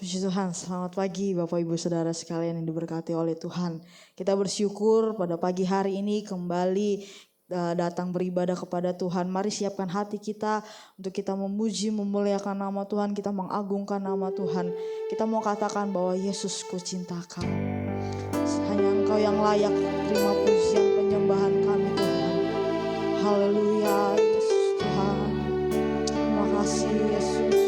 Puji Tuhan, selamat pagi Bapak Ibu Saudara sekalian yang diberkati oleh Tuhan. Kita bersyukur pada pagi hari ini kembali datang beribadah kepada Tuhan. Mari siapkan hati kita untuk kita memuji, memuliakan nama Tuhan, kita mengagungkan nama Tuhan. Kita mau katakan bahwa Yesus, ku cinta Kau. Hanya Engkau yang layak terima pujian penyembahan kami Tuhan. Haleluya Yesus Tuhan. Terima kasih Yesus.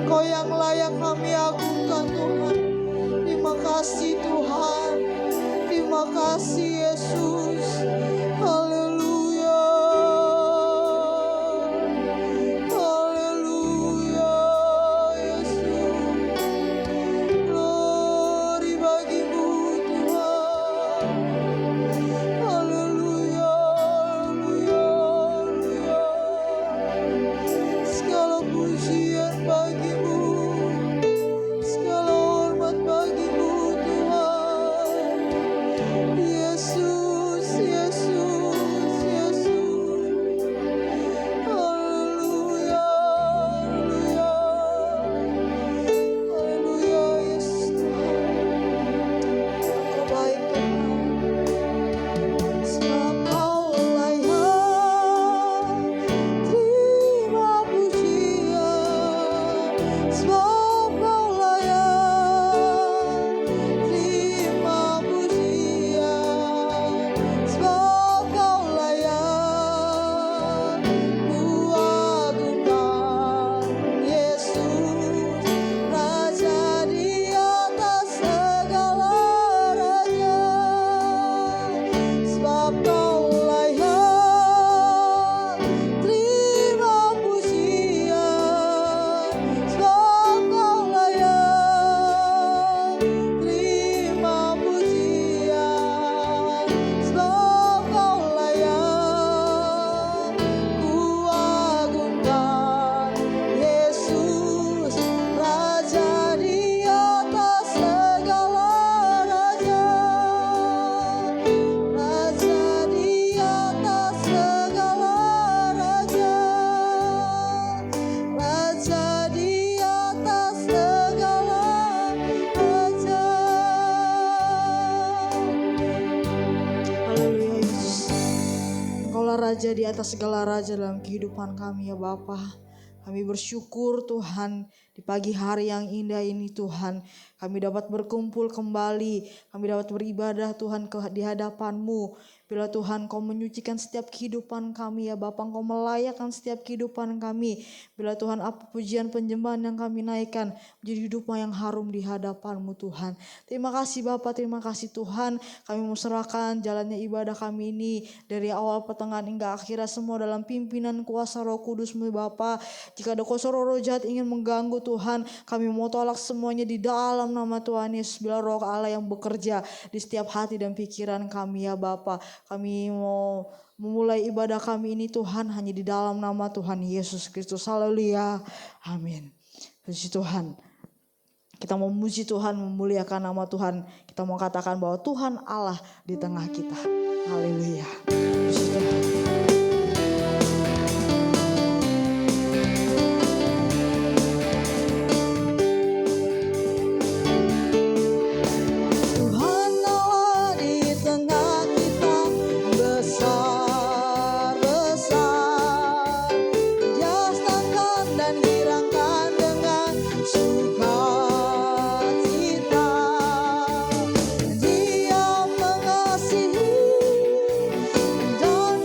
Engkau yang layak kami agungkan Tuhan. Terima kasih Tuhan, terima kasih Yesus. Haleluya, haleluya Yesus. Glory bagimu Tuhan. Haleluya, haleluya, haleluya. Segala pujian bagimu, segala hormat bagimu Tuhan. Yesus, Yesus, Yesus. Haleluya, haleluya, haleluya Yesus Tuhan. Engkau baik Tuhan. Sebab Kau layak terima pujian. Sebab Kau layak terima pujian. Sebab Kau layak ku agungkan Yesus, Raja di atas segala raja. Sebab Kau layak terima pujian. Sebab Kau layak terima pujian. Sebab Kau layak ku agungkan Yesus, Raja di atas segala raja. Raja di atas segala raja. Raja di atas segala raja. Haleluya Yesus. Engkaulah Raja di atas segala raja dalam kehidupan kami ya Bapa. Kami bersyukur Tuhan di pagi hari yang indah ini Tuhan. Kami dapat berkumpul kembali. Kami dapat beribadah Tuhan di hadapan-Mu. Bila Tuhan Kau menyucikan setiap kehidupan kami ya Bapa, Engkau melayakkan setiap kehidupan kami. Bila Tuhan apa pujian penyembahan yang kami naikkan menjadi hidup yang harum di hadapan-Mu Tuhan. Terima kasih Bapa, terima kasih Tuhan. Kami serahkan jalannya ibadah kami ini dari awal pertengahan hingga akhirnya semua dalam pimpinan kuasa Roh Kudus-Mu Bapa. Jika ada kuasa roh jahat ingin mengganggu Tuhan, kami mau tolak semuanya di dalam nama Tuhan Yesus. Bila Roh Allah yang bekerja di setiap hati dan pikiran kami ya Bapa. Kami mau memulai ibadah kami ini Tuhan hanya di dalam nama Tuhan Yesus Kristus. Haleluya. Amin. Puji Tuhan. Kita mau memuji Tuhan, memuliakan nama Tuhan. Kita mau katakan bahwa Tuhan Allah di tengah kita. Haleluya. Puji Tuhan. Dia mengasihi dan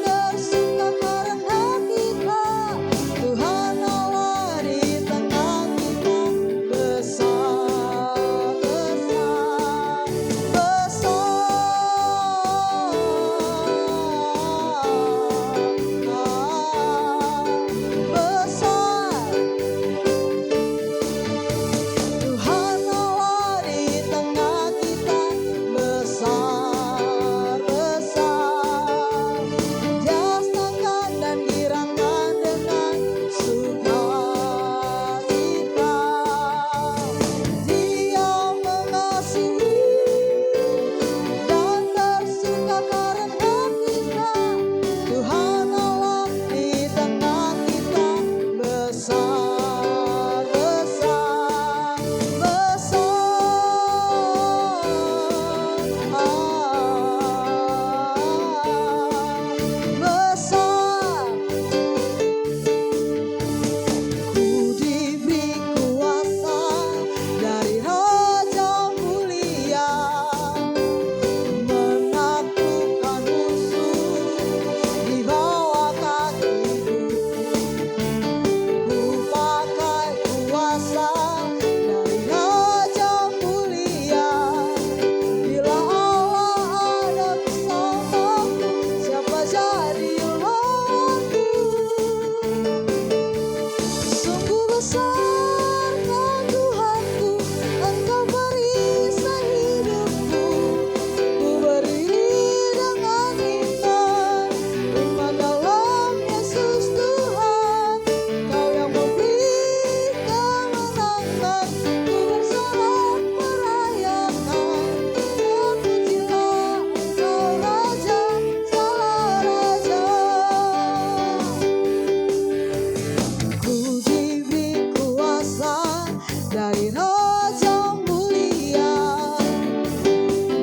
dari Raja mulia,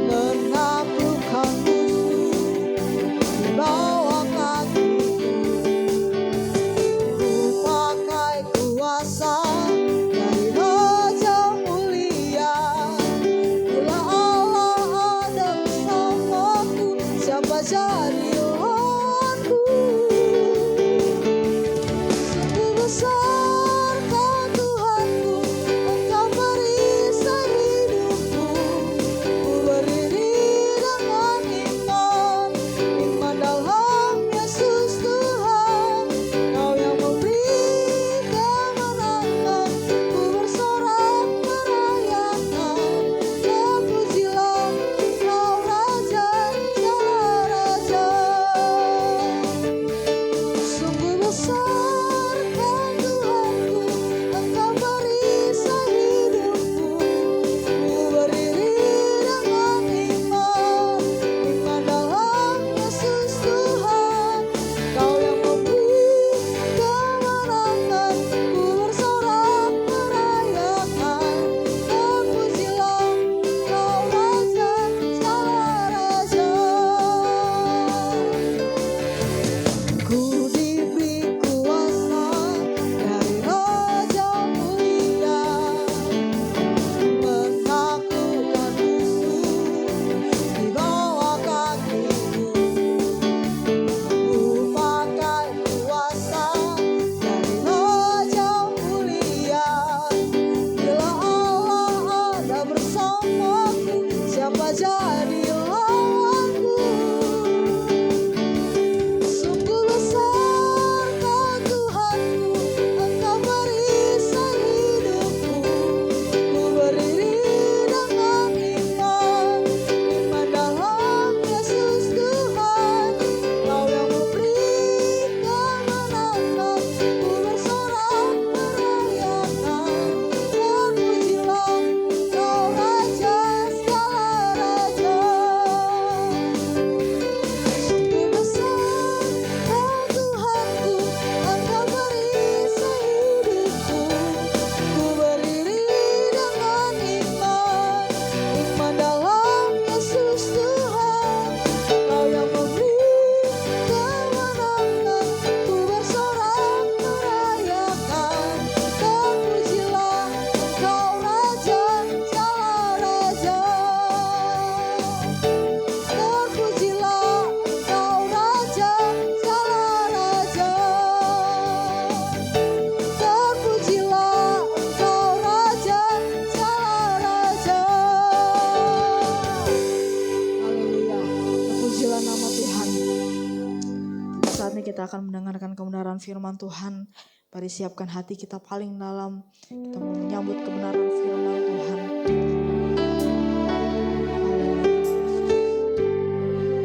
menaklukkan musuh di bawah kakiku. Ku pakai kuasa dari Raja mulia. Bila Allah ada bersamaku, siapa jadi lawanku? Sungguh besar Kau Tuhanku, Engkau perisai hidupku. Ku berdiri dengan iman, iman dalam Yesus Tuhan. Kau yang memberi kemenangan, ku bersorak merayakan. Terpujilah Kau Raja segala raja. Sungguh besar Kau Tuhanku, Engkau perisai hidupku. Ku berdiri dengan iman, iman dalam Yesus Tuhan. Kau yang memberi kemenangan, ku bersorak merayakan. Terpujilah Kau Raja segala raja. Ku diberi kuasa dari Raja mulia, menaklukkan musuh di bawah kakiku. Ku pakai kuasa dari Raja mulia. Bila Allah ada bersamaku, siapa jadi lawanku? Sungguh besar Kau Tuhanku, Engkau perisai hidupku. Ku berdiri dengan iman, iman dalam Yesus Tuhan. Kau yang memberi kemenangan, ku bersorak merayakan. Terpujilah Kau Raja segala raja. Sungguh besar Kau Tuhanku, Engkau perisai hidupku. Ku berdiri dengan iman, iman dalam Yesus Tuhan. Kau yang memberi kemenangan, ku bersorak merayakan. Terpujilah Kau Raja segala raja. Terpujilah Kau Raja segala raja. Terpujilah Kau Raja segala raja. Haleluya. Terpujilah nama Tuhan. Saat ini kita akan mendengarkan kebenaran firman Tuhan. Mari siapkan hati kita paling dalam. Kita mau menyambut kebenaran firman Tuhan. Haleluya.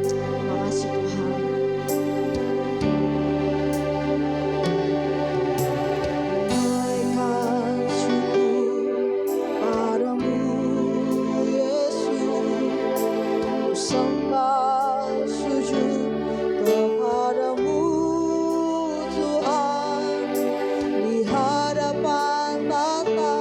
Terima kasih Tuhan. Naikkan syukur padamu Yesus. Ku sembah sujud kepadamu Tuhan. Di hadapan tata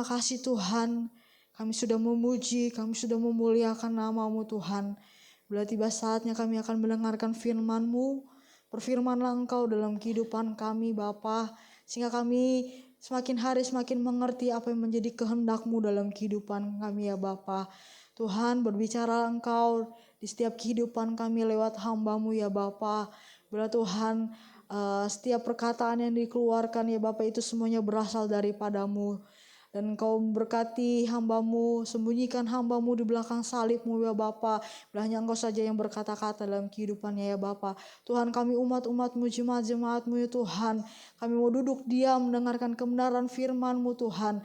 terima kasih Tuhan. Kami sudah memuji, kami sudah memuliakan nama-Mu Tuhan. Bila tiba saatnya kami akan mendengarkan firman-Mu, berfirmanlah Engkau dalam kehidupan kami Bapa, sehingga kami semakin hari semakin mengerti apa yang menjadi kehendak-Mu dalam kehidupan kami ya Bapa. Tuhan, berbicara Engkau di setiap kehidupan kami lewat hamba-Mu ya Bapa. Bila Tuhan, setiap perkataan yang dikeluarkan ya Bapa itu semuanya berasal daripada-Mu. Dan Engkau berkati hamba-Mu, sembunyikan hamba-Mu di belakang salib-Mu ya Bapa. Bila hanya Engkau saja yang berkata-kata dalam kehidupannya ya Bapa. Tuhan, kami umat-umat-Mu, jemaat-jemaat-Mu ya Tuhan. Kami mau duduk diam mendengarkan kebenaran firman-Mu Tuhan.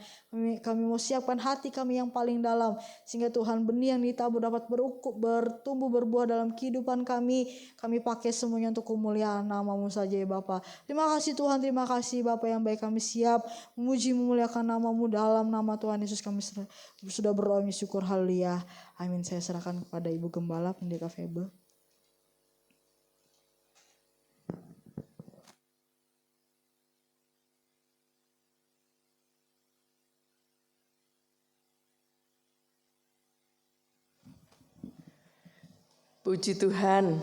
Kami mau siapkan hati kami yang paling dalam. Sehingga Tuhan, benih yang ditabur dapat bertumbuh berbuah dalam kehidupan kami. Kami pakai semuanya untuk kemuliaan nama-Mu saja ya Bapa. Terima kasih Tuhan, terima kasih Bapa yang baik, kami siap memuji memuliakan nama-Mu. Dalam nama Tuhan Yesus kami sudah berdoa syukur, haleluya, amin. Saya serahkan kepada Ibu Gembala Pendeta Febe. Puji Tuhan,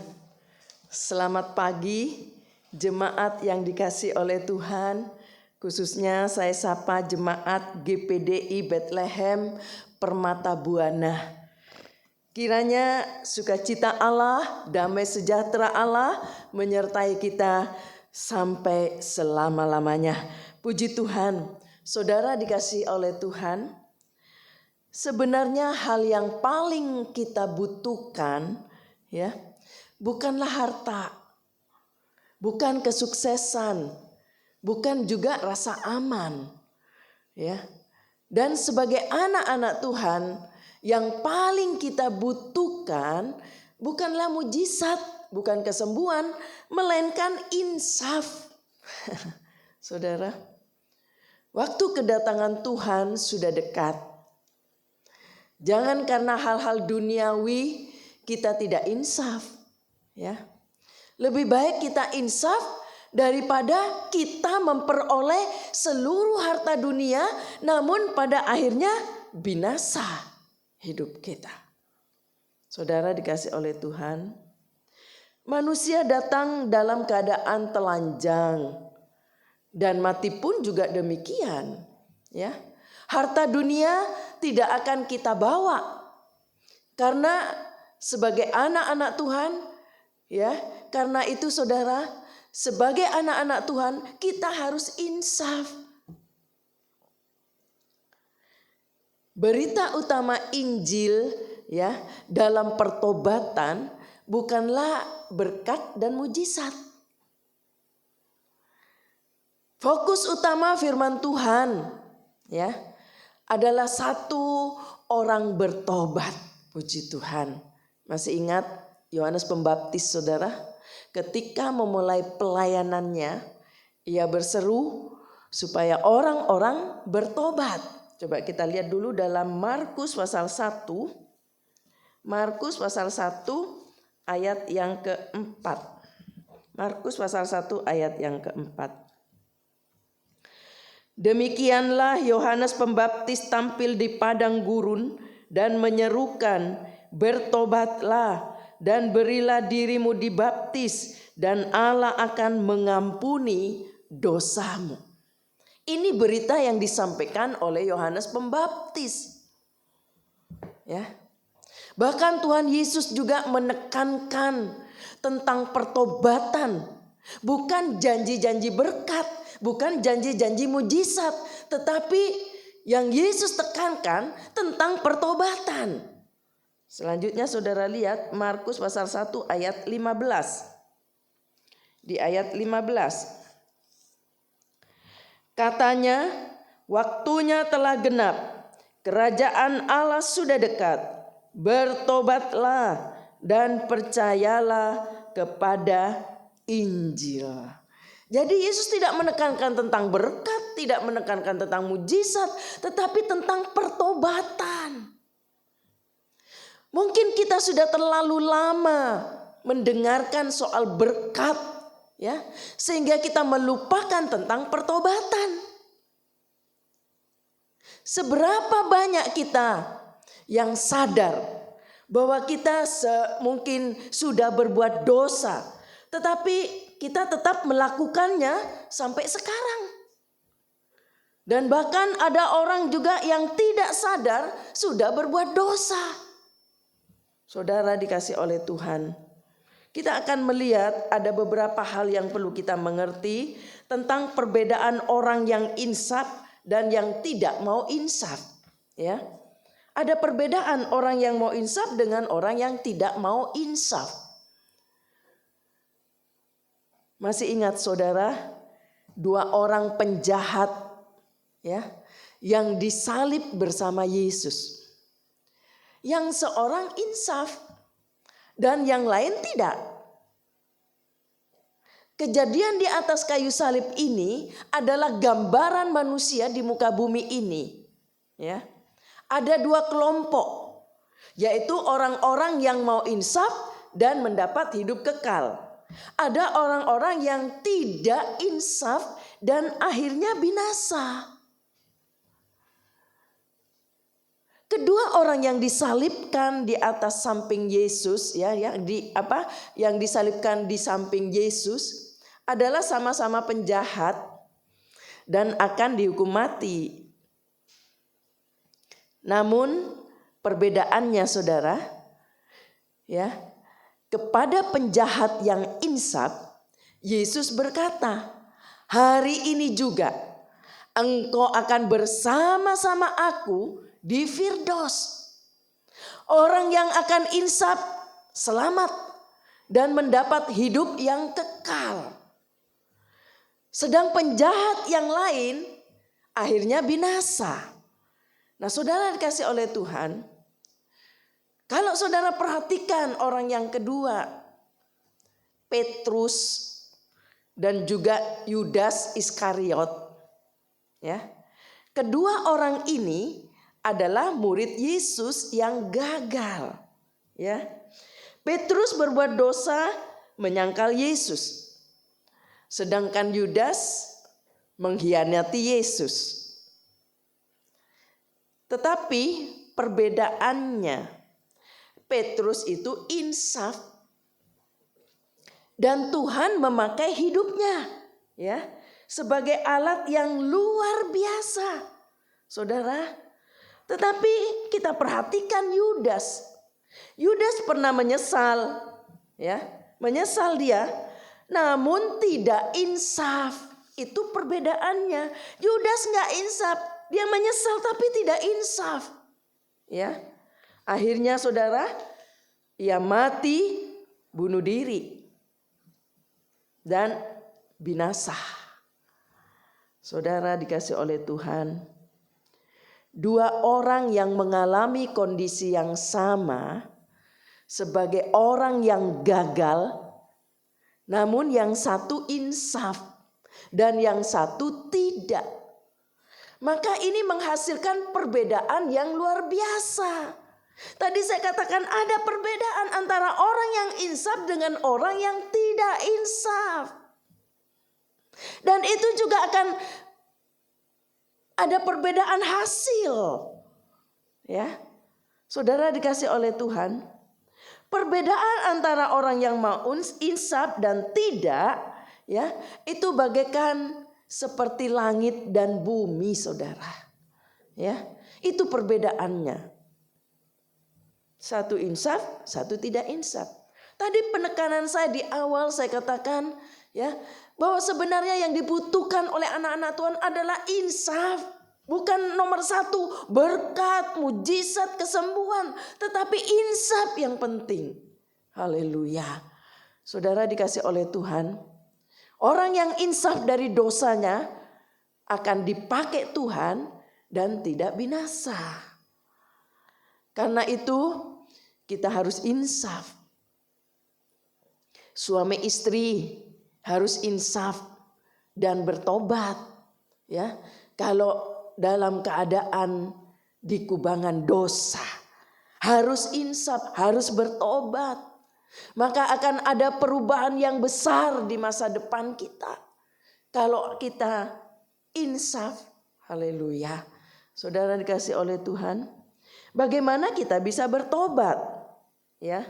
selamat pagi jemaat yang dikasih oleh Tuhan. Khususnya saya sapa jemaat GPDI Bethlehem Permata Buana. Kiranya sukacita Allah, damai sejahtera Allah menyertai kita sampai selama-lamanya. Puji Tuhan, saudara dikasih oleh Tuhan. Sebenarnya hal yang paling kita butuhkan ya, bukanlah harta, bukan kesuksesan, bukan juga rasa aman, ya. Dan sebagai anak-anak Tuhan, yang paling kita butuhkan bukanlah mujizat, bukan kesembuhan, melainkan insaf. Saudara, waktu kedatangan Tuhan sudah dekat. Jangan karena hal-hal duniawi kita tidak insaf, ya. Lebih baik kita insaf daripada kita memperoleh seluruh harta dunia namun pada akhirnya binasa hidup kita. Saudara dikasih oleh Tuhan, manusia datang dalam keadaan telanjang dan mati pun juga demikian, ya. Harta dunia tidak akan kita bawa karena sebagai anak-anak Tuhan, ya. Karena itu saudara, sebagai anak-anak Tuhan kita harus insaf. Berita utama Injil ya dalam pertobatan bukanlah berkat dan mujizat. Fokus utama firman Tuhan ya adalah satu orang bertobat. Puji Tuhan. Masih ingat Yohanes Pembaptis saudara? Ketika memulai pelayanannya, ia berseru supaya orang-orang bertobat. Coba kita lihat dulu dalam Markus pasal 1. Markus pasal 1 ayat yang keempat. Markus pasal 1 ayat yang keempat. Demikianlah Yohanes Pembaptis tampil di padang gurun dan menyerukan, bertobatlah dan berilah dirimu dibaptis dan Allah akan mengampuni dosamu. Ini berita yang disampaikan oleh Yohanes Pembaptis. Ya. Bahkan Tuhan Yesus juga menekankan tentang pertobatan, bukan janji-janji berkat, bukan janji-janji mujizat, tetapi yang Yesus tekankan tentang pertobatan. Selanjutnya saudara lihat Markus pasal 1 ayat 15. Di ayat 15. Katanya, waktunya telah genap, kerajaan Allah sudah dekat. Bertobatlah dan percayalah kepada Injil. Jadi Yesus tidak menekankan tentang berkat, tidak menekankan tentang mujizat, tetapi tentang pertobatan. Mungkin kita sudah terlalu lama mendengarkan soal berkat, ya, sehingga kita melupakan tentang pertobatan. Seberapa banyak kita yang sadar bahwa kita mungkin sudah berbuat dosa, tetapi kita tetap melakukannya sampai sekarang. Dan bahkan ada orang juga yang tidak sadar sudah berbuat dosa. Saudara dikasih oleh Tuhan, kita akan melihat ada beberapa hal yang perlu kita mengerti tentang perbedaan orang yang insaf dan yang tidak mau insaf. Ya, ada perbedaan orang yang mau insaf dengan orang yang tidak mau insaf. Masih ingat saudara, 2 orang penjahat ya yang disalib bersama Yesus. Yang seorang insaf dan yang lain tidak. Kejadian di atas kayu salib ini adalah gambaran manusia di muka bumi ini. Ya. Ada 2 kelompok, yaitu orang-orang yang mau insaf dan mendapat hidup kekal. Ada orang-orang yang tidak insaf dan akhirnya binasa. Kedua orang yang disalibkan di atas samping Yesus yang disalibkan di samping Yesus adalah sama-sama penjahat dan akan dihukum mati. Namun perbedaannya saudara, ya, kepada penjahat yang insaf, Yesus berkata, "Hari ini juga engkau akan bersama-sama aku di Firdaus." Orang yang akan insaf selamat dan mendapat hidup yang kekal. Sedang penjahat yang lain akhirnya binasa. Nah, saudara dikasih oleh Tuhan, kalau saudara perhatikan orang yang kedua, Petrus dan juga Yudas Iskariot, ya. Kedua orang ini adalah murid Yesus yang gagal, ya. Petrus berbuat dosa menyangkal Yesus, sedangkan Yudas mengkhianati Yesus. Tetapi perbedaannya, Petrus itu insaf dan Tuhan memakai hidupnya, ya, sebagai alat yang luar biasa, saudara. Tetapi kita perhatikan Yudas. Yudas pernah menyesal, ya, menyesal dia, namun tidak insaf. Itu perbedaannya. Yudas nggak insaf, dia menyesal tapi tidak insaf, ya. Akhirnya saudara, ia mati bunuh diri dan binasa. Saudara dikasih oleh Tuhan, 2 orang yang mengalami kondisi yang sama sebagai orang yang gagal, namun yang satu insaf dan yang satu tidak. Maka ini menghasilkan perbedaan yang luar biasa. Tadi saya katakan ada perbedaan antara orang yang insaf dengan orang yang tidak insaf. Dan itu juga akan ada perbedaan hasil. Ya. Saudara dikasih oleh Tuhan, perbedaan antara orang yang mau insaf dan tidak, ya, itu bagaikan seperti langit dan bumi, saudara. Ya, itu perbedaannya. Satu insaf, satu tidak insaf. Tadi penekanan saya di awal saya katakan, ya, bahwa sebenarnya yang dibutuhkan oleh anak-anak Tuhan adalah insaf. Bukan nomor 1 berkat, mujizat, kesembuhan, tetapi insaf yang penting. Haleluya. Saudara dikasih oleh Tuhan, orang yang insaf dari dosanya akan dipakai Tuhan dan tidak binasa. Karena itu kita harus insaf. Suami istri harus insaf dan bertobat, ya. Kalau dalam keadaan di kubangan dosa, harus insaf, harus bertobat. Maka akan ada perubahan yang besar di masa depan kita. Kalau kita insaf, haleluya. Saudara dikasih oleh Tuhan, bagaimana kita bisa bertobat? Ya.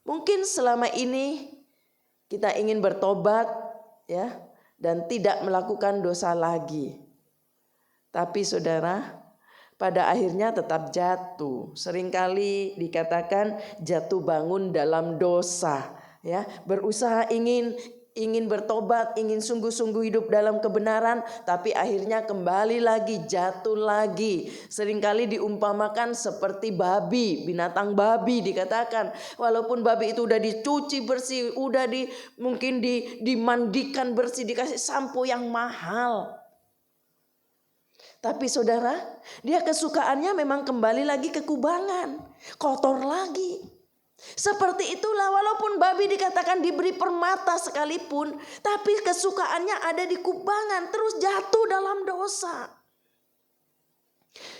Mungkin selama ini kita ingin bertobat, ya, dan tidak melakukan dosa lagi. Tapi saudara, pada akhirnya tetap jatuh. Seringkali dikatakan jatuh bangun dalam dosa, ya. Berusaha ingin bertobat, ingin sungguh-sungguh hidup dalam kebenaran, tapi akhirnya kembali lagi, jatuh lagi. Seringkali diumpamakan seperti babi, binatang babi dikatakan. Walaupun babi itu udah dicuci bersih, udah mungkin dimandikan bersih, dikasih sampo yang mahal. Tapi saudara, dia kesukaannya memang kembali lagi ke kubangan, kotor lagi. Seperti itulah walaupun babi dikatakan diberi permata sekalipun, tapi kesukaannya ada di kubangan, terus jatuh dalam dosa.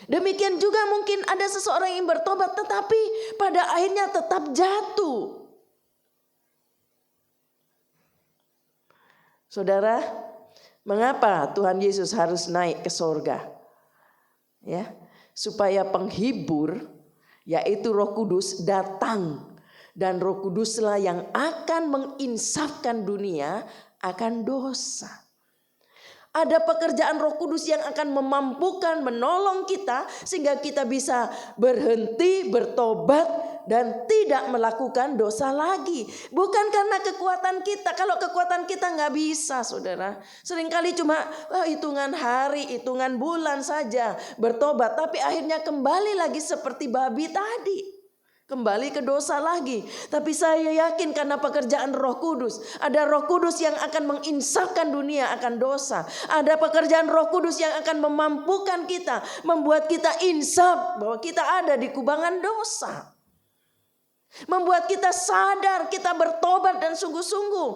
Demikian juga mungkin ada seseorang yang bertobat tetapi pada akhirnya tetap jatuh. Saudara, mengapa Tuhan Yesus harus naik ke sorga? Ya, supaya penghibur yaitu Roh Kudus datang, dan Roh Kuduslah yang akan menginsafkan dunia akan dosa. Ada pekerjaan Roh Kudus yang akan memampukan menolong kita sehingga kita bisa berhenti, bertobat dan tidak melakukan dosa lagi. Bukan karena kekuatan kita. Kalau kekuatan kita nggak bisa, saudara. Seringkali cuma hitungan hari, hitungan bulan saja bertobat, tapi akhirnya kembali lagi seperti babi tadi. Kembali ke dosa lagi. Tapi saya yakin karena pekerjaan Roh Kudus. Ada Roh Kudus yang akan menginsafkan dunia akan dosa. Ada pekerjaan Roh Kudus yang akan memampukan kita. Membuat kita insaf bahwa kita ada di kubangan dosa. Membuat kita sadar, kita bertobat dan sungguh-sungguh.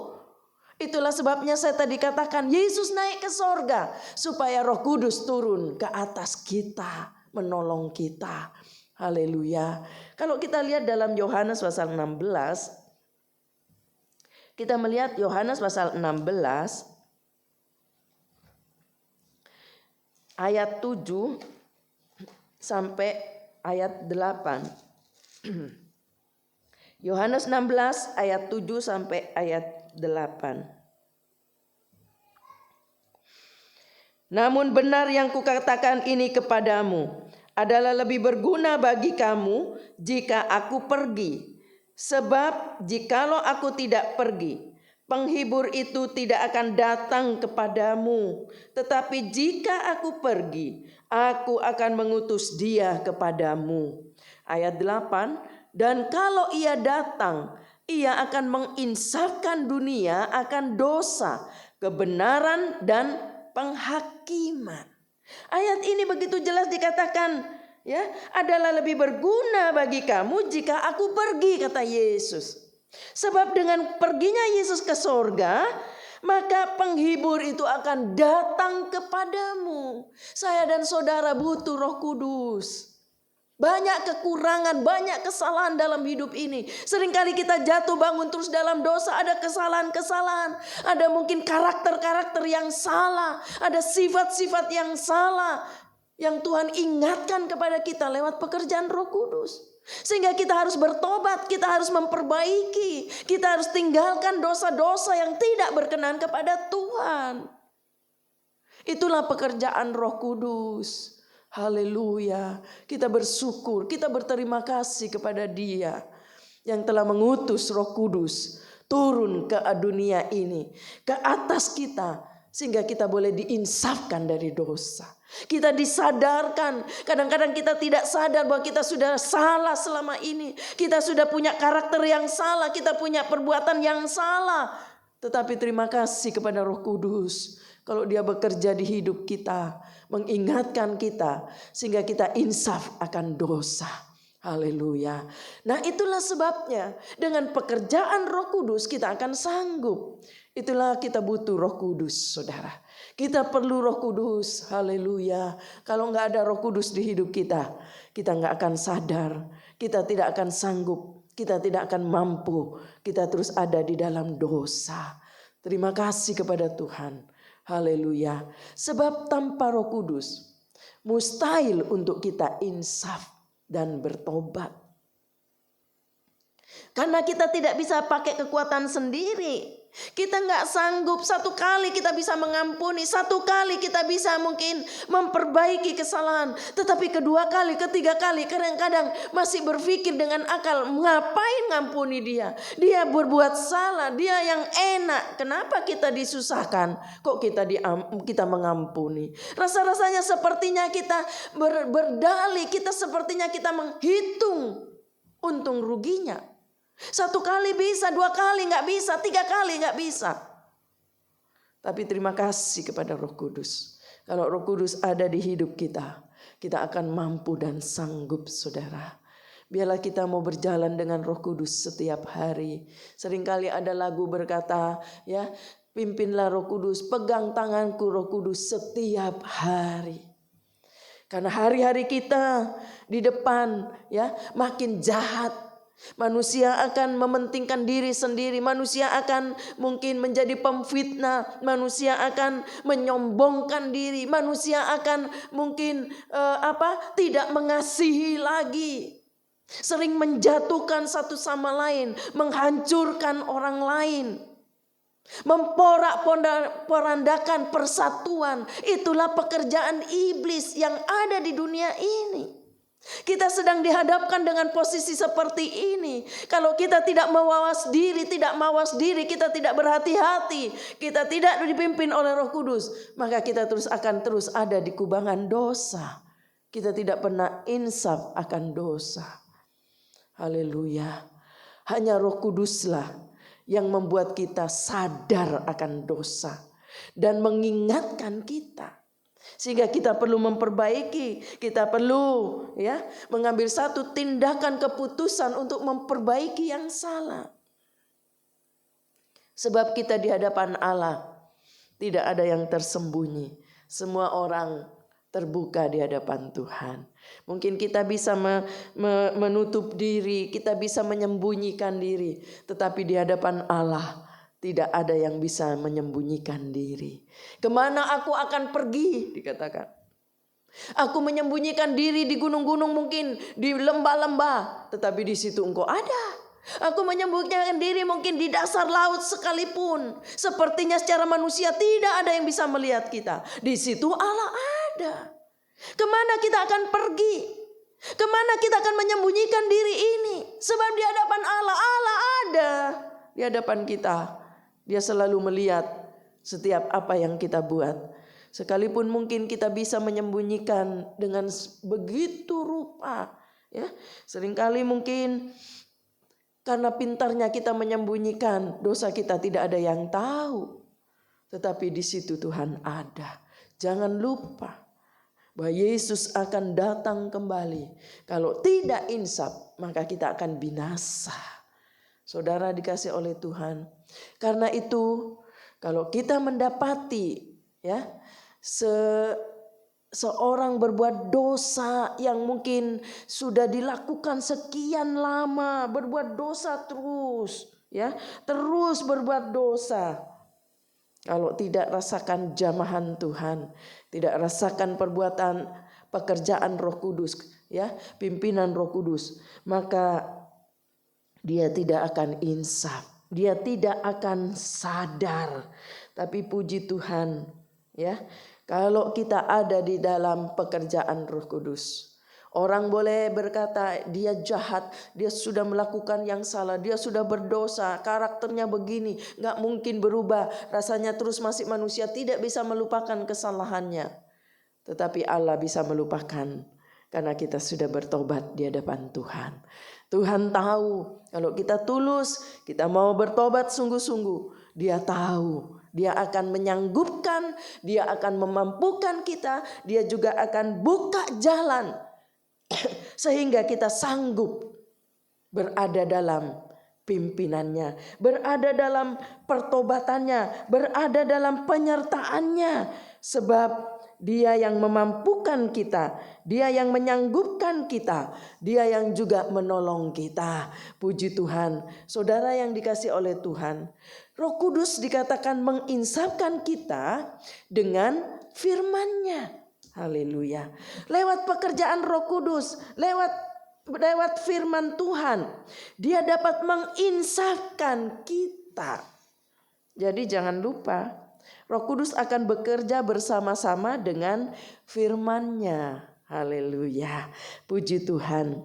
Itulah sebabnya saya tadi katakan Yesus naik ke sorga. Supaya Roh Kudus turun ke atas kita. Menolong kita. Haleluya. Kalau kita lihat dalam Yohanes pasal 16, kita melihat Yohanes pasal 16 ayat 7 sampai ayat 8. Yohanes 16 ayat 7 sampai ayat 8. Namun benar yang kukatakan ini kepadamu adalah lebih berguna bagi kamu jika aku pergi. Sebab jikalau aku tidak pergi, penghibur itu tidak akan datang kepadamu. Tetapi jika aku pergi, aku akan mengutus dia kepadamu. Ayat 8, dan kalau ia datang, ia akan menginsafkan dunia akan dosa, kebenaran dan penghakiman. Ayat ini begitu jelas dikatakan, ya, adalah lebih berguna bagi kamu jika aku pergi, kata Yesus. Sebab dengan perginya Yesus ke sorga, maka penghibur itu akan datang kepadamu. Saya dan saudara butuh Roh Kudus. Banyak kekurangan, banyak kesalahan dalam hidup ini. Seringkali kita jatuh bangun terus dalam dosa. Ada kesalahan-kesalahan. Ada mungkin karakter-karakter yang salah. Ada sifat-sifat yang salah. Yang Tuhan ingatkan kepada kita lewat pekerjaan Roh Kudus. Sehingga kita harus bertobat, kita harus memperbaiki. Kita harus tinggalkan dosa-dosa yang tidak berkenan kepada Tuhan. Itulah pekerjaan Roh Kudus. Haleluya. Kita bersyukur, kita berterima kasih kepada Dia yang telah mengutus Roh Kudus turun ke dunia ini, ke atas kita, sehingga kita boleh diinsafkan dari dosa. Kita disadarkan. Kadang-kadang kita tidak sadar bahwa kita sudah salah selama ini. Kita sudah punya karakter yang salah, kita punya perbuatan yang salah. Tetapi terima kasih kepada Roh Kudus. Kalau Dia bekerja di hidup kita, mengingatkan kita sehingga kita insaf akan dosa. Haleluya. Nah, itulah sebabnya dengan pekerjaan Roh Kudus kita akan sanggup. Itulah kita butuh Roh Kudus, saudara. Kita perlu Roh Kudus. Haleluya. Kalau nggak ada Roh Kudus di hidup kita nggak akan sadar. Kita tidak akan sanggup. Kita tidak akan mampu. Kita terus ada di dalam dosa. Terima kasih kepada Tuhan. Haleluya. Sebab tanpa Roh Kudus, Mustahil untuk kita insaf dan bertobat. Karena kita tidak bisa pakai kekuatan sendiri. Kita nggak sanggup. Satu kali kita bisa mengampuni, satu kali kita bisa mungkin memperbaiki kesalahan. Tetapi kedua kali, ketiga kali kadang-kadang masih berpikir dengan akal, ngapain ngampuni dia? Dia berbuat salah, dia yang enak. Kenapa kita disusahkan? Kok kita mengampuni? Rasa-rasanya sepertinya kita berdalih, kita sepertinya kita menghitung untung ruginya. Satu kali bisa, dua kali nggak bisa, tiga kali nggak bisa. Tapi terima kasih kepada Roh Kudus. Kalau Roh Kudus ada di hidup kita, kita akan mampu dan sanggup, saudara. Biarlah kita mau berjalan dengan Roh Kudus setiap hari. Seringkali ada lagu berkata, ya, pimpinlah Roh Kudus, pegang tanganku Roh Kudus setiap hari. Karena hari-hari kita di depan, ya, makin jahat. Manusia akan mementingkan diri sendiri. Manusia akan mungkin menjadi pemfitnah. Manusia akan menyombongkan diri. Manusia akan mungkin tidak mengasihi lagi. Sering menjatuhkan satu sama lain. Menghancurkan orang lain. Memporak-porandakan persatuan. Itulah pekerjaan iblis yang ada di dunia ini. Kita sedang dihadapkan dengan posisi seperti ini. Kalau kita tidak mawas diri, kita tidak berhati-hati, kita tidak dipimpin oleh Roh Kudus, maka kita akan terus ada di kubangan dosa. Kita tidak pernah insaf akan dosa. Haleluya. Hanya Roh Kuduslah yang membuat kita sadar akan dosa dan mengingatkan kita. Sehingga kita perlu memperbaiki, kita perlu, ya, mengambil satu tindakan keputusan untuk memperbaiki yang salah. Sebab kita di hadapan Allah tidak ada yang tersembunyi. Semua orang terbuka di hadapan Tuhan. Mungkin kita bisa menutup diri, kita bisa menyembunyikan diri, tetapi di hadapan Allah tidak ada yang bisa menyembunyikan diri. Kemana aku akan pergi, dikatakan. Aku menyembunyikan diri di gunung-gunung, mungkin di lembah-lembah, tetapi di situ Engkau ada. Aku menyembunyikan diri mungkin di dasar laut sekalipun. Sepertinya secara manusia tidak ada yang bisa melihat kita. Di situ Allah ada. Kemana kita akan pergi? Kemana kita akan menyembunyikan diri ini? Sebab di hadapan Allah, Allah ada di hadapan kita. Dia selalu melihat setiap apa yang kita buat. Sekalipun mungkin kita bisa menyembunyikan dengan begitu rupa, ya. Seringkali mungkin karena pintarnya kita menyembunyikan, dosa kita tidak ada yang tahu. Tetapi di situ Tuhan ada. Jangan lupa bahwa Yesus akan datang kembali. Kalau tidak insaf, maka kita akan binasa. Saudara dikasih oleh Tuhan. Karena itu kalau kita mendapati, ya, seorang berbuat dosa yang mungkin sudah dilakukan sekian lama, berbuat dosa terus, ya, terus berbuat dosa. Kalau tidak rasakan jamahan Tuhan, tidak rasakan pekerjaan Roh Kudus, ya, pimpinan Roh Kudus, maka dia tidak akan insaf, dia tidak akan sadar. Tapi puji Tuhan, ya, kalau kita ada di dalam pekerjaan Roh Kudus. Orang boleh berkata dia jahat, dia sudah melakukan yang salah, dia sudah berdosa, karakternya begini, gak mungkin berubah. Rasanya terus masih manusia, tidak bisa melupakan kesalahannya. Tetapi Allah bisa melupakan karena kita sudah bertobat di hadapan Tuhan. Tuhan tahu kalau kita tulus, kita mau bertobat sungguh-sungguh, Dia tahu. Dia akan menyanggupkan, Dia akan memampukan kita, Dia juga akan buka jalan sehingga kita sanggup berada dalam pimpinannya, berada dalam pertobatannya, berada dalam penyertaannya. Sebab Dia yang memampukan kita, Dia yang menyanggupkan kita, Dia yang juga menolong kita. Puji Tuhan. Saudara yang dikasih oleh Tuhan, Roh Kudus dikatakan menginsafkan kita dengan firman-Nya. Haleluya. Lewat pekerjaan Roh Kudus, lewat firman Tuhan, Dia dapat menginsafkan kita. Jadi jangan lupa, Roh Kudus akan bekerja bersama-sama dengan firman-Nya. Haleluya. Puji Tuhan.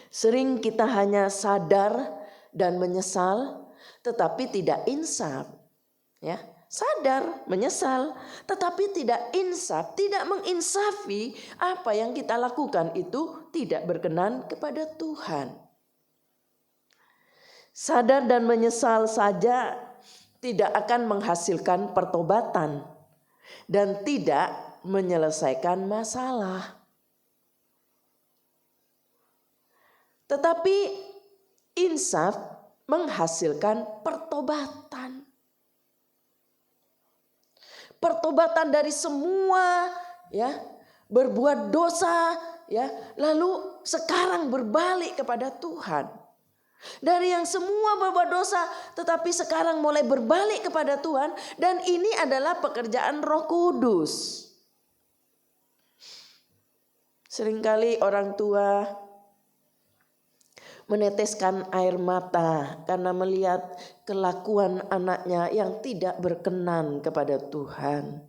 Sering kita hanya sadar dan menyesal, tetapi tidak insaf. Ya, sadar, menyesal, tetapi tidak insaf, tidak menginsafi apa yang kita lakukan itu tidak berkenan kepada Tuhan. Sadar dan menyesal saja tidak akan menghasilkan pertobatan dan tidak menyelesaikan masalah. Tetapi insaf menghasilkan pertobatan. Pertobatan dari semua ya, berbuat dosa ya, lalu sekarang berbalik kepada Tuhan. Dari yang semua berbuat dosa tetapi sekarang mulai berbalik kepada Tuhan, dan ini adalah pekerjaan Roh Kudus. Seringkali orang tua meneteskan air mata karena melihat kelakuan anaknya yang tidak berkenan kepada Tuhan.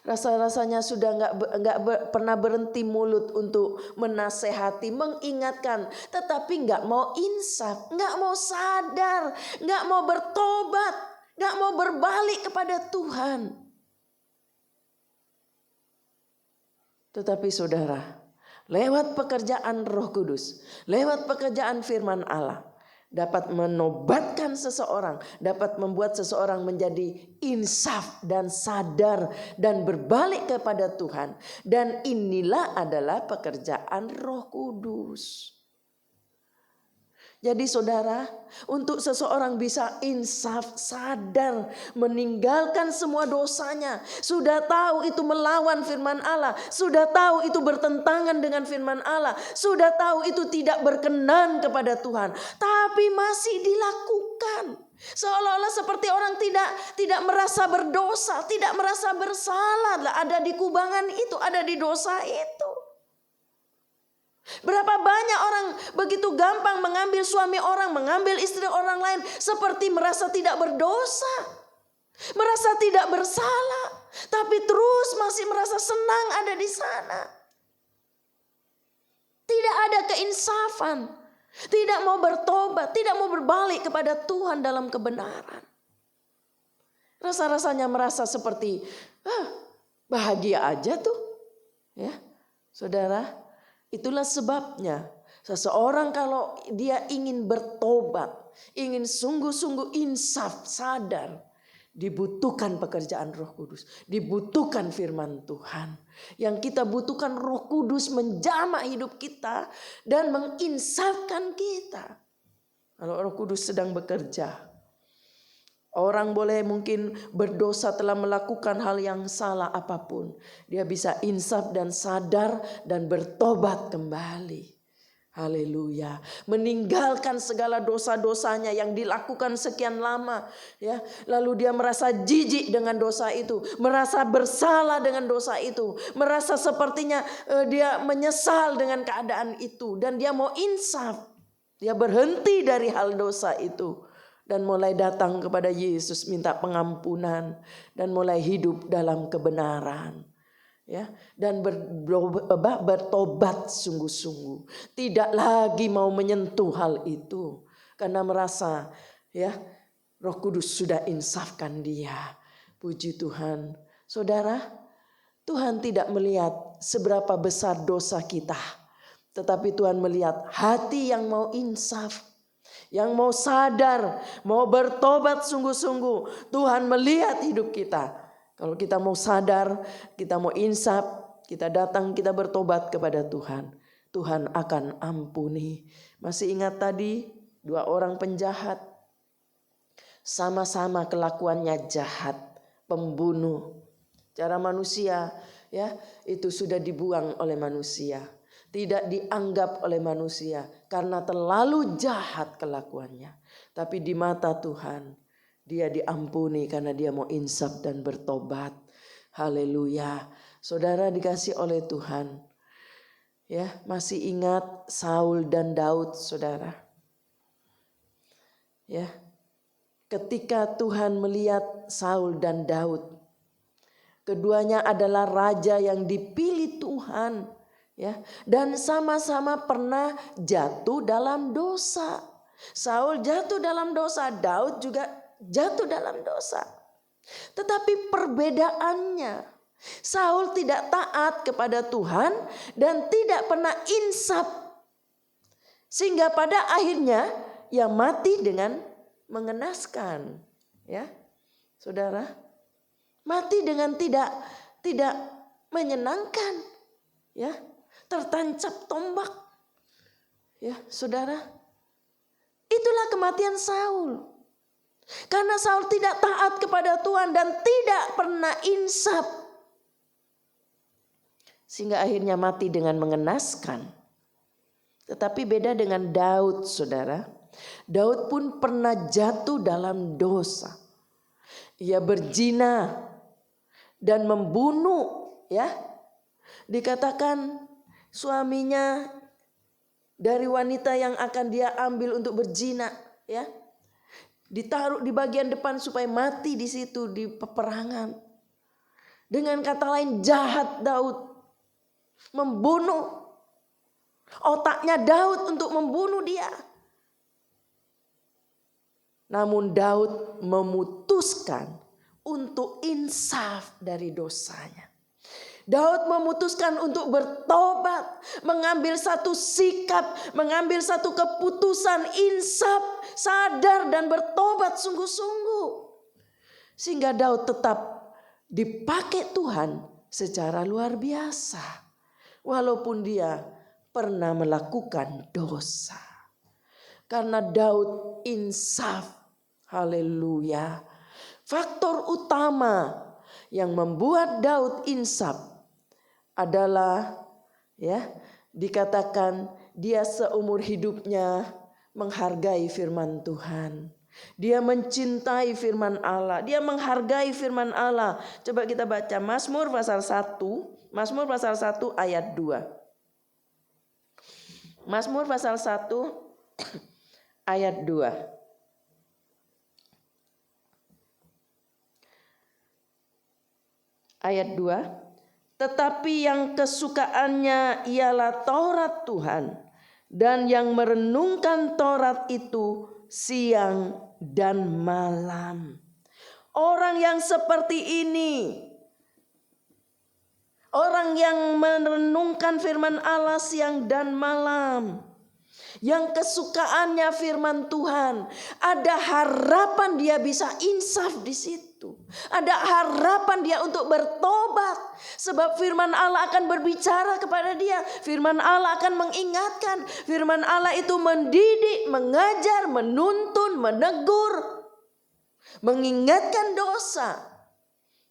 Rasa-rasanya sudah nggak pernah berhenti mulut untuk menasehati, mengingatkan, tetapi nggak mau insaf, nggak mau sadar, nggak mau bertobat, nggak mau berbalik kepada Tuhan. Tetapi saudara, lewat pekerjaan Roh Kudus, lewat pekerjaan firman Allah, dapat menobatkan seseorang, dapat membuat seseorang menjadi insaf dan sadar dan berbalik kepada Tuhan. Dan inilah adalah pekerjaan Roh Kudus. Jadi saudara, untuk seseorang bisa insaf, sadar, meninggalkan semua dosanya, sudah tahu itu melawan firman Allah, sudah tahu itu bertentangan dengan firman Allah, sudah tahu itu tidak berkenan kepada Tuhan, tapi masih dilakukan. Seolah-olah seperti orang tidak merasa berdosa, tidak merasa bersalah, ada di kubangan itu, ada di dosa itu. Berapa banyak orang begitu gampang mengambil suami orang, mengambil istri orang lain, seperti merasa tidak berdosa, merasa tidak bersalah, tapi terus masih merasa senang ada di sana. Tidak ada keinsafan, tidak mau bertobat, tidak mau berbalik kepada Tuhan dalam kebenaran. Rasa-rasanya merasa seperti bahagia aja tuh, ya, saudara. Itulah sebabnya seseorang kalau dia ingin bertobat, ingin sungguh-sungguh insaf, sadar, dibutuhkan pekerjaan Roh Kudus, dibutuhkan firman Tuhan. Yang kita butuhkan Roh Kudus menjamah hidup kita dan menginsafkan kita. Kalau Roh Kudus sedang bekerja, orang boleh mungkin berdosa, telah melakukan hal yang salah apapun, dia bisa insaf dan sadar dan bertobat kembali. Haleluya. Meninggalkan segala dosa-dosanya yang dilakukan sekian lama, ya. Lalu dia merasa jijik dengan dosa itu, merasa bersalah dengan dosa itu, merasa sepertinya dia menyesal dengan keadaan itu, dan dia mau insaf. Dia berhenti dari hal dosa itu dan mulai datang kepada Yesus minta pengampunan dan mulai hidup dalam kebenaran, ya, dan bertobat sungguh-sungguh, tidak lagi mau menyentuh hal itu karena merasa, ya, Roh Kudus sudah insafkan dia. Puji Tuhan. Saudara, Tuhan tidak melihat seberapa besar dosa kita, tetapi Tuhan melihat hati yang mau insaf, yang mau sadar, mau bertobat sungguh-sungguh. Tuhan melihat hidup kita. Kalau kita mau sadar, kita mau insaf, kita datang, kita bertobat kepada Tuhan, Tuhan akan ampuni. Masih ingat tadi 2 orang penjahat, sama-sama kelakuannya jahat, pembunuh. Cara manusia, ya, itu sudah dibuang oleh manusia, tidak dianggap oleh manusia karena terlalu jahat kelakuannya. Tapi di mata Tuhan, dia diampuni karena dia mau insaf dan bertobat. Haleluya. Saudara dikasih oleh Tuhan. Ya, masih ingat Saul dan Daud, saudara? Ya. Ketika Tuhan melihat Saul dan Daud, keduanya adalah raja yang dipilih Tuhan, ya, dan sama-sama pernah jatuh dalam dosa. Saul jatuh dalam dosa, Daud juga jatuh dalam dosa. Tetapi perbedaannya, Saul tidak taat kepada Tuhan dan tidak pernah insaf. Sehingga pada akhirnya ia mati dengan mengenaskan. Ya, saudara, mati dengan tidak menyenangkan. Ya, tertancap tombak. Ya, saudara. Itulah kematian Saul. Karena Saul tidak taat kepada Tuhan dan tidak pernah insaf. Sehingga akhirnya mati dengan mengenaskan. Tetapi beda dengan Daud, saudara. Daud pun pernah jatuh dalam dosa. Ia berzina dan membunuh, ya. Dikatakan suaminya dari wanita yang akan dia ambil untuk berzina, ya. Ditaruh di bagian depan supaya mati di situ di peperangan. Dengan kata lain, jahat Daud. Membunuh. Otaknya Daud untuk membunuh dia. Namun Daud memutuskan untuk insaf dari dosanya. Daud memutuskan untuk bertobat, mengambil satu sikap, mengambil satu keputusan insaf, sadar dan bertobat sungguh-sungguh. Sehingga Daud tetap dipakai Tuhan secara luar biasa. Walaupun dia pernah melakukan dosa. Karena Daud insaf. Haleluya. Faktor utama yang membuat Daud insaf adalah, ya, dikatakan dia seumur hidupnya menghargai firman Tuhan. Dia mencintai firman Allah. Dia menghargai firman Allah. Coba kita baca Mazmur pasal 1. Mazmur pasal 1 ayat 2. Mazmur pasal 1 ayat 2. Ayat 2. Tetapi yang kesukaannya ialah Taurat Tuhan, dan yang merenungkan Taurat itu siang dan malam. Orang yang seperti ini, orang yang merenungkan firman Allah siang dan malam, yang kesukaannya firman Tuhan, ada harapan dia bisa insaf di situ. Ada harapan dia untuk bertobat, sebab firman Allah akan berbicara kepada dia. Firman Allah akan mengingatkan. Firman Allah itu mendidik, mengajar, menuntun, menegur, mengingatkan dosa.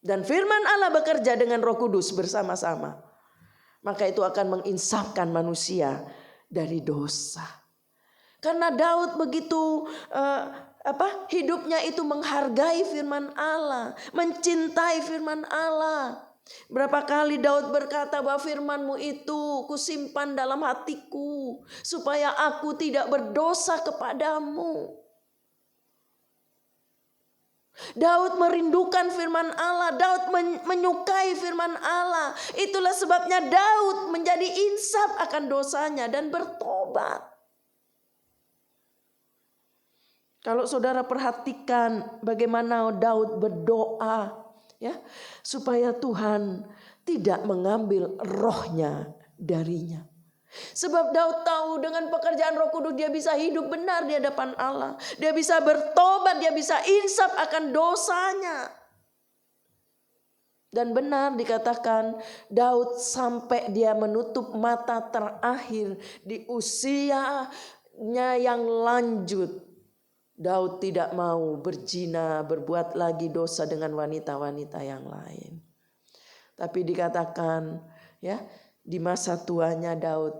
Dan firman Allah bekerja dengan Roh Kudus bersama-sama. Maka itu akan menginsafkan manusia dari dosa. Karena Daud begitu hidupnya itu menghargai firman Allah, mencintai firman Allah. Berapa kali Daud berkata bahwa firman-Mu itu kusimpan dalam hatiku supaya aku tidak berdosa kepadamu. Daud merindukan firman Allah. Daud menyukai firman Allah. Itulah sebabnya Daud menjadi insaf akan dosanya dan bertobat. Kalau saudara perhatikan bagaimana Daud berdoa, ya, supaya Tuhan tidak mengambil rohnya darinya. Sebab Daud tahu dengan pekerjaan Roh Kudus dia bisa hidup benar di hadapan Allah. Dia bisa bertobat, dia bisa insaf akan dosanya. Dan benar dikatakan Daud sampai dia menutup mata terakhir di usianya yang lanjut. Daud tidak mau berzina, berbuat lagi dosa dengan wanita-wanita yang lain. Tapi dikatakan, ya, di masa tuanya Daud,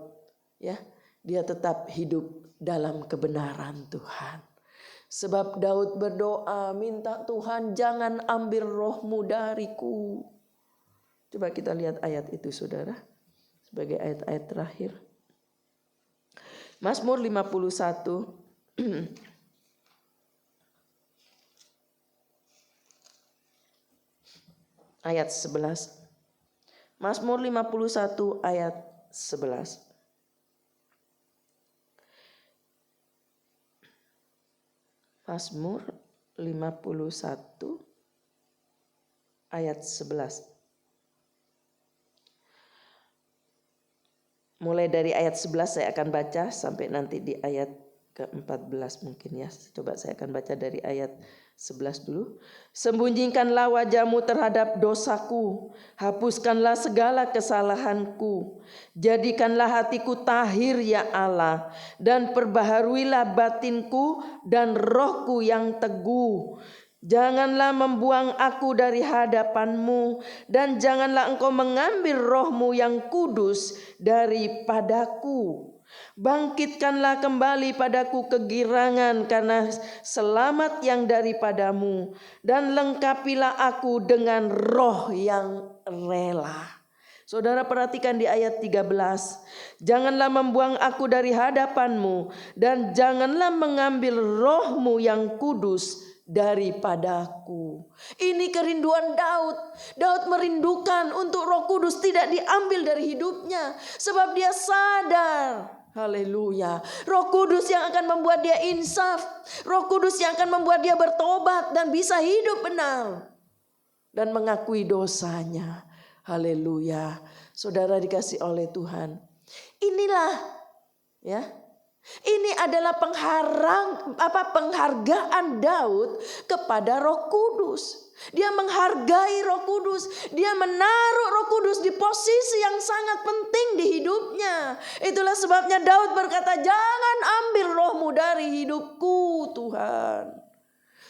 ya, dia tetap hidup dalam kebenaran Tuhan. Sebab Daud berdoa, minta Tuhan jangan ambil rohmu dariku. Coba kita lihat ayat itu saudara, sebagai ayat-ayat terakhir. Mazmur 51 ayat 11. Mazmur 51 ayat 11. Mazmur 51 ayat 11. Mulai dari ayat 11 saya akan baca sampai nanti di ayat ke-14 mungkin ya. Coba saya akan baca dari ayat 11 dulu. Sembunyikanlah wajahmu terhadap dosaku, hapuskanlah segala kesalahanku. Jadikanlah hatiku tahir ya Allah, dan perbaharuilah batinku dan rohku yang teguh. Janganlah membuang aku dari hadapanmu, dan janganlah engkau mengambil rohmu yang kudus daripadaku. Bangkitkanlah kembali padaku kegirangan karena selamat yang daripadamu, dan lengkapilah aku dengan roh yang rela. Saudara perhatikan di ayat 13. Janganlah membuang aku dari hadapanmu, dan janganlah mengambil rohmu yang kudus daripadaku. Ini kerinduan Daud. Daud merindukan untuk Roh Kudus tidak diambil dari hidupnya, sebab dia sadar, haleluya, Roh Kudus yang akan membuat dia insaf, Roh Kudus yang akan membuat dia bertobat dan bisa hidup benar dan mengakui dosanya. Haleluya. Saudara dikasih oleh Tuhan. Inilah ya. Ini adalah penghargaan Daud kepada Roh Kudus. Dia menghargai Roh Kudus. Dia menaruh Roh Kudus di posisi yang sangat penting di hidupnya. Itulah sebabnya Daud berkata, jangan ambil rohmu dari hidupku Tuhan,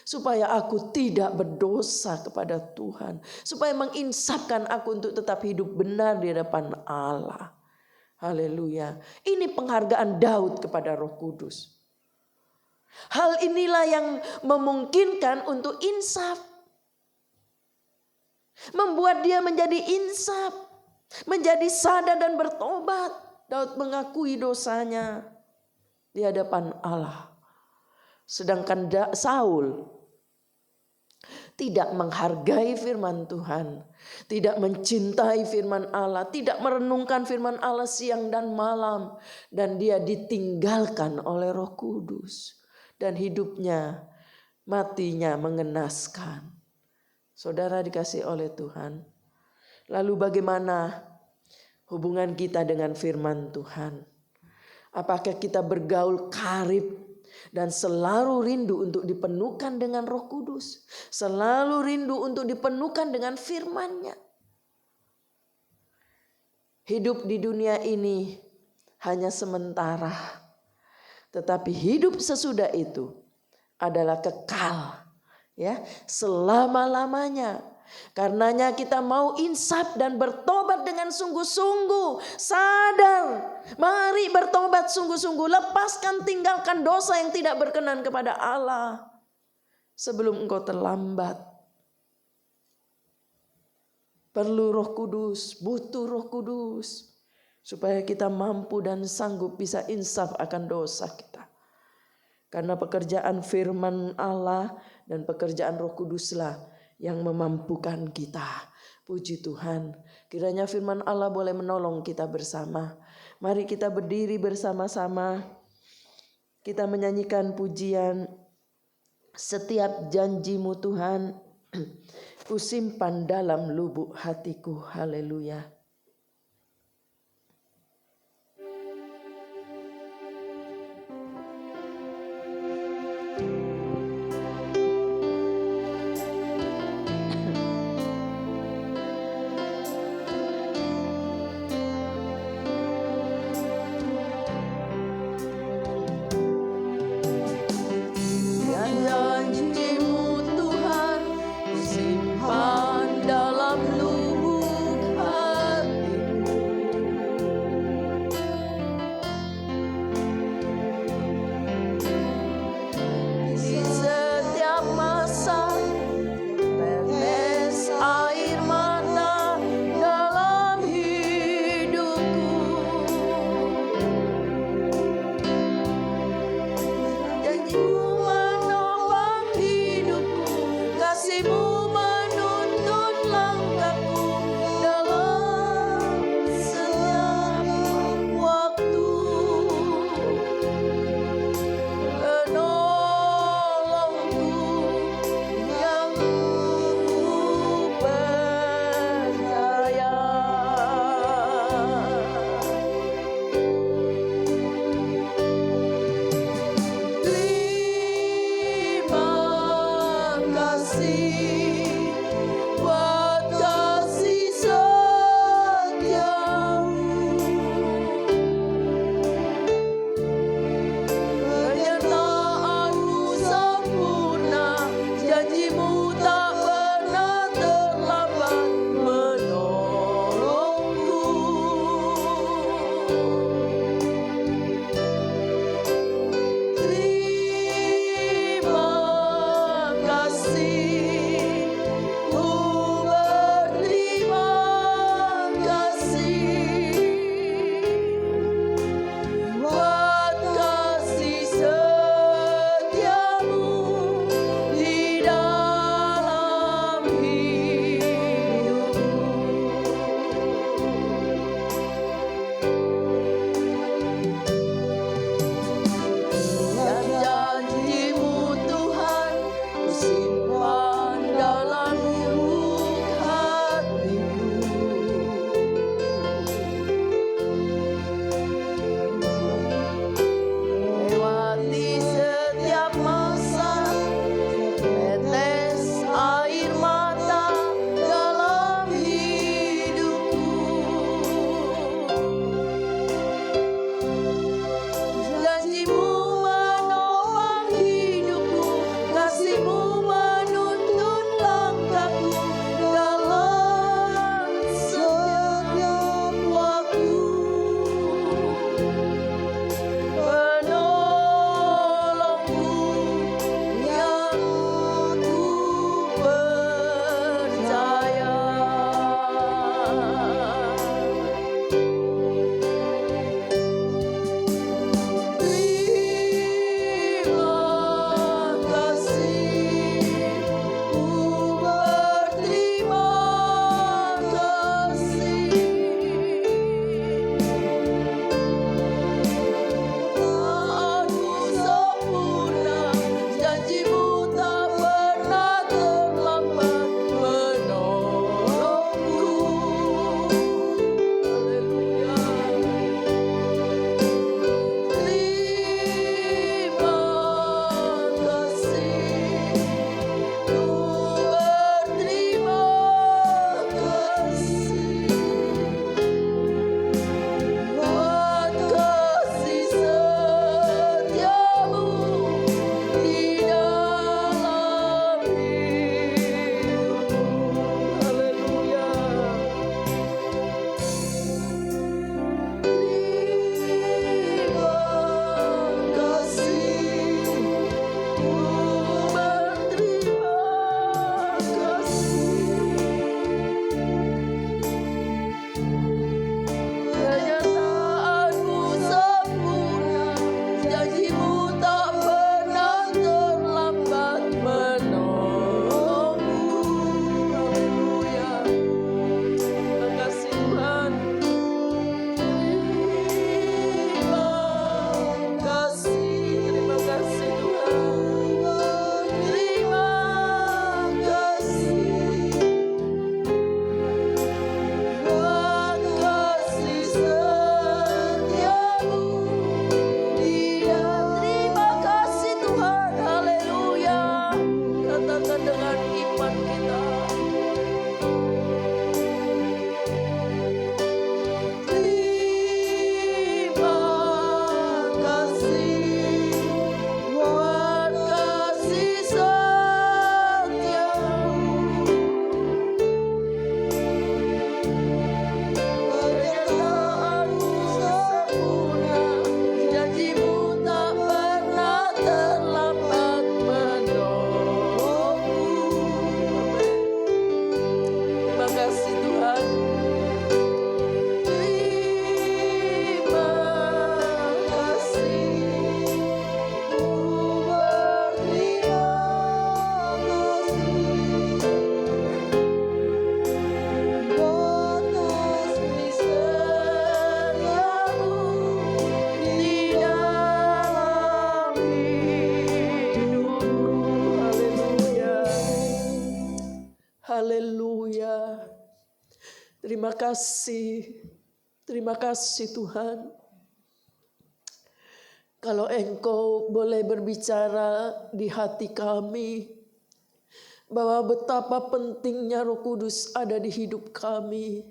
supaya aku tidak berdosa kepada Tuhan, supaya menginsafkan aku untuk tetap hidup benar di hadapan Allah. Haleluya. Ini penghargaan Daud kepada Roh Kudus. Hal inilah yang memungkinkan untuk insaf. Membuat dia menjadi insaf, menjadi sadar dan bertobat. Daud mengakui dosanya di hadapan Allah. Sedangkan Saul tidak menghargai firman Tuhan, tidak mencintai firman Allah, tidak merenungkan firman Allah siang dan malam, dan dia ditinggalkan oleh Roh Kudus, dan hidupnya, matinya mengenaskan. Saudara dikasih oleh Tuhan. Lalu bagaimana hubungan kita dengan firman Tuhan? Apakah kita bergaul karib dan selalu rindu untuk dipenuhkan dengan Roh Kudus, selalu rindu untuk dipenuhkan dengan firman-Nya? Hidup di dunia ini hanya sementara, tetapi hidup sesudah itu adalah kekal, ya, selama-lamanya. Karenanya kita mau insaf dan bertobat dengan sungguh-sungguh, sadar. Mari bertobat sungguh-sungguh, lepaskan, tinggalkan dosa yang tidak berkenan kepada Allah sebelum engkau terlambat. Perlu Roh Kudus, butuh Roh Kudus, supaya kita mampu dan sanggup bisa insaf akan dosa kita. Karena pekerjaan firman Allah dan pekerjaan Roh Kuduslah yang memampukan kita. Puji Tuhan. Kiranya firman Allah boleh menolong kita bersama. Mari kita berdiri bersama-sama. Kita menyanyikan pujian, setiap janji-Mu Tuhan, kusimpan dalam lubuk hatiku. Haleluya. Simpan dalam lubuk hati. Terima kasih. Terima kasih Tuhan. Kalau Engkau boleh berbicara di hati kami, bahwa betapa pentingnya Roh Kudus ada di hidup kami.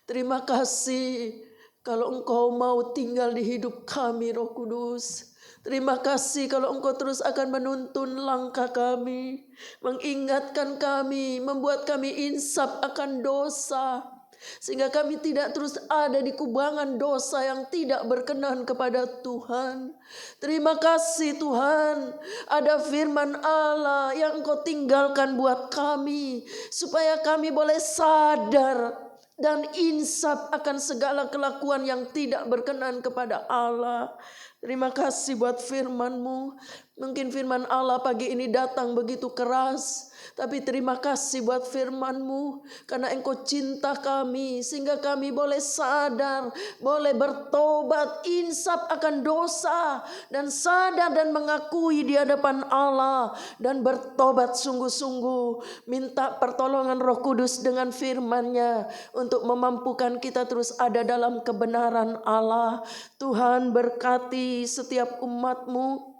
Terima kasih kalau Engkau mau tinggal di hidup kami, Roh Kudus. Terima kasih kalau Engkau terus akan menuntun langkah kami, mengingatkan kami, membuat kami insaf akan dosa, sehingga kami tidak terus ada di kubangan dosa yang tidak berkenan kepada Tuhan. Terima kasih Tuhan, ada firman Allah yang Engkau tinggalkan buat kami, supaya kami boleh sadar dan insaf akan segala kelakuan yang tidak berkenan kepada Allah. Terima kasih buat firman-Mu. Mungkin firman Allah pagi ini datang begitu keras, tapi terima kasih buat firman-Mu, karena Engkau cinta kami, sehingga kami boleh sadar, boleh bertobat, insaf akan dosa, dan sadar dan mengakui di hadapan Allah, dan bertobat sungguh-sungguh. Minta pertolongan Roh Kudus dengan firman-Nya untuk memampukan kita terus ada dalam kebenaran Allah. Tuhan berkati setiap umat-Mu.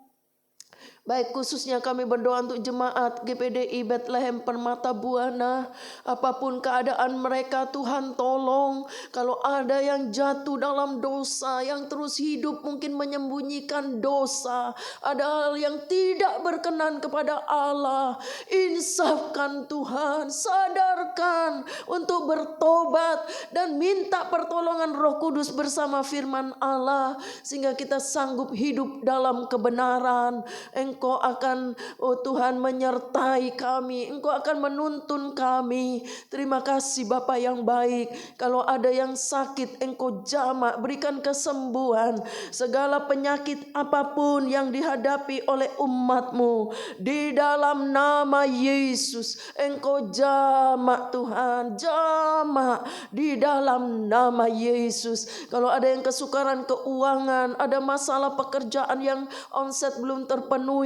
Baik khususnya kami berdoa untuk jemaat GPDI Bethlehem Permata Buana. Apapun keadaan mereka, Tuhan tolong. Kalau ada yang jatuh dalam dosa, yang terus hidup mungkin menyembunyikan dosa, ada hal yang tidak berkenan kepada Allah, insafkan Tuhan, sadarkan untuk bertobat dan minta pertolongan Roh Kudus bersama firman Allah, sehingga kita sanggup hidup dalam kebenaran. Engkau akan, oh Tuhan, menyertai kami. Engkau akan menuntun kami. Terima kasih Bapa yang baik. Kalau ada yang sakit, Engkau jamah, berikan kesembuhan. Segala penyakit apapun yang dihadapi oleh umat-Mu, di dalam nama Yesus, Engkau jamah Tuhan. Jamah di dalam nama Yesus. Kalau ada yang kesukaran keuangan, ada masalah pekerjaan yang omset belum terpenuhi,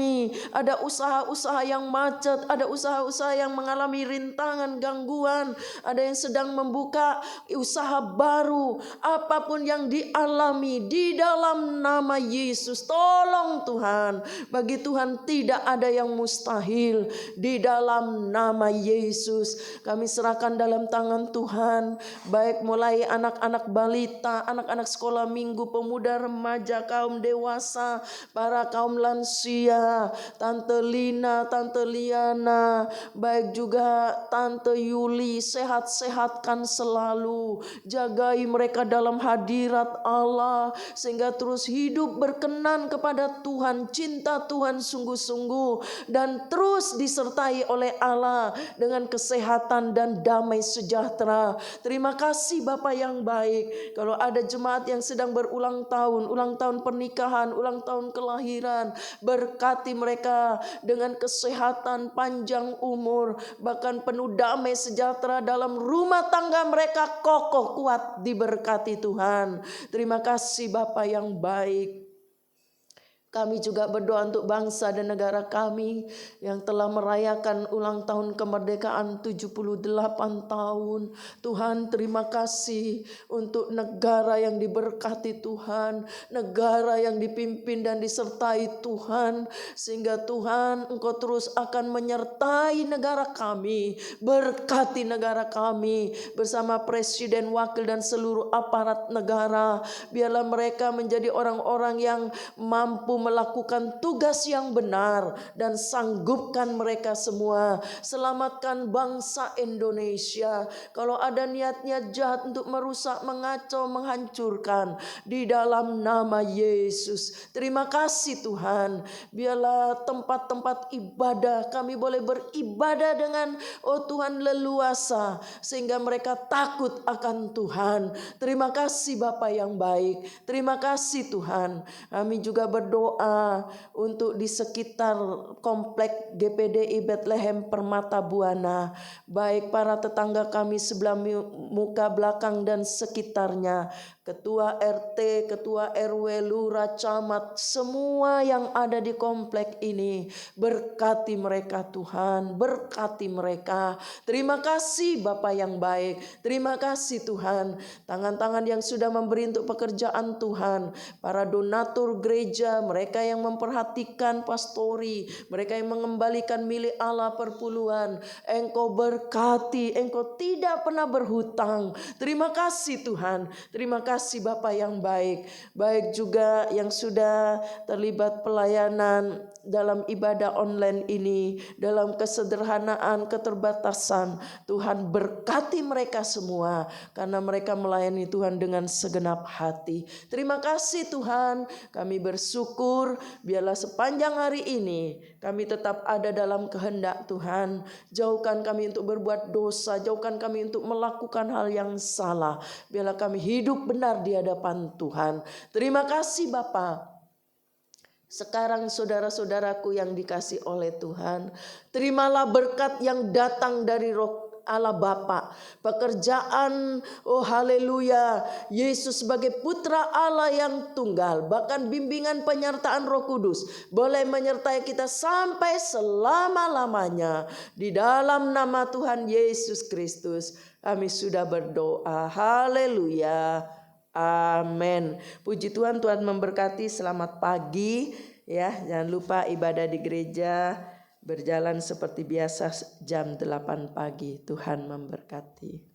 ada usaha-usaha yang macet, ada usaha-usaha yang mengalami rintangan, gangguan, ada yang sedang membuka usaha baru, apapun yang dialami di dalam nama Yesus, tolong Tuhan. Bagi Tuhan tidak ada yang mustahil. Di dalam nama Yesus kami serahkan dalam tangan Tuhan, baik mulai anak-anak balita, anak-anak sekolah minggu, pemuda, remaja, kaum dewasa, para kaum lansia, Tante Lina, Tante Liana, baik juga Tante Yuli, sehat-sehatkan selalu, jagai mereka dalam hadirat Allah, sehingga terus hidup berkenan kepada Tuhan, cinta Tuhan sungguh-sungguh, dan terus disertai oleh Allah dengan kesehatan dan damai sejahtera. Terima kasih Bapa yang baik. Kalau ada jemaat yang sedang berulang tahun pernikahan, ulang tahun kelahiran, berkati mereka dengan kesehatan, panjang umur, bahkan penuh damai sejahtera dalam rumah tangga mereka, kokoh kuat diberkati Tuhan. Terima kasih Bapa yang baik. Kami juga berdoa untuk bangsa dan negara kami yang telah merayakan ulang tahun kemerdekaan 78 tahun. Tuhan, terima kasih untuk negara yang diberkati Tuhan, negara yang dipimpin dan disertai Tuhan, sehingga Tuhan Engkau terus akan menyertai negara kami, berkati negara kami bersama presiden, wakil dan seluruh aparat negara. Biarlah mereka menjadi orang-orang yang mampu melakukan tugas yang benar, dan sanggupkan mereka semua. Selamatkan bangsa Indonesia. Kalau ada niat-niat jahat untuk merusak, mengacau, menghancurkan, di dalam nama Yesus. Terima kasih Tuhan. Biarlah tempat-tempat ibadah kami boleh beribadah dengan, oh Tuhan, leluasa, sehingga mereka takut akan Tuhan. Terima kasih Bapa yang baik. Terima kasih Tuhan. Kami juga berdoa berdoa untuk di sekitar komplek GPDI Bethlehem Permata Buana, baik para tetangga kami sebelah muka belakang dan sekitarnya, ketua RT, ketua RW, lurah, camat, semua yang ada di komplek ini. Berkati mereka Tuhan, berkati mereka. Terima kasih Bapa yang baik, terima kasih Tuhan. Tangan-tangan yang sudah memberi untuk pekerjaan Tuhan, para donatur gereja, mereka yang memperhatikan pastori, mereka yang mengembalikan milik Allah perpuluhan. Engkau berkati, Engkau tidak pernah berhutang. Terima kasih Tuhan, terima kasih Bapa yang baik. Baik juga yang sudah terlibat pelayanan dalam ibadah online ini, dalam kesederhanaan, keterbatasan. Tuhan berkati mereka semua, karena mereka melayani Tuhan dengan segenap hati. Terima kasih Tuhan, kami bersyukur biarlah sepanjang hari ini kami tetap ada dalam kehendak Tuhan. Jauhkan kami untuk berbuat dosa, jauhkan kami untuk melakukan hal yang salah. Biarlah kami hidup benar di hadapan Tuhan. Terima kasih Bapa. Sekarang saudara-saudaraku yang dikasih oleh Tuhan, terimalah berkat yang datang dari Roh Allah Bapa, pekerjaan, oh haleluya, Yesus sebagai putra Allah yang tunggal, bahkan bimbingan penyertaan Roh Kudus boleh menyertai kita sampai selama-lamanya. Di dalam nama Tuhan Yesus Kristus kami sudah berdoa, haleluya, amin. Puji Tuhan, Tuhan memberkati. Selamat pagi ya, jangan lupa ibadah di gereja berjalan seperti biasa jam 8 pagi. Tuhan memberkati.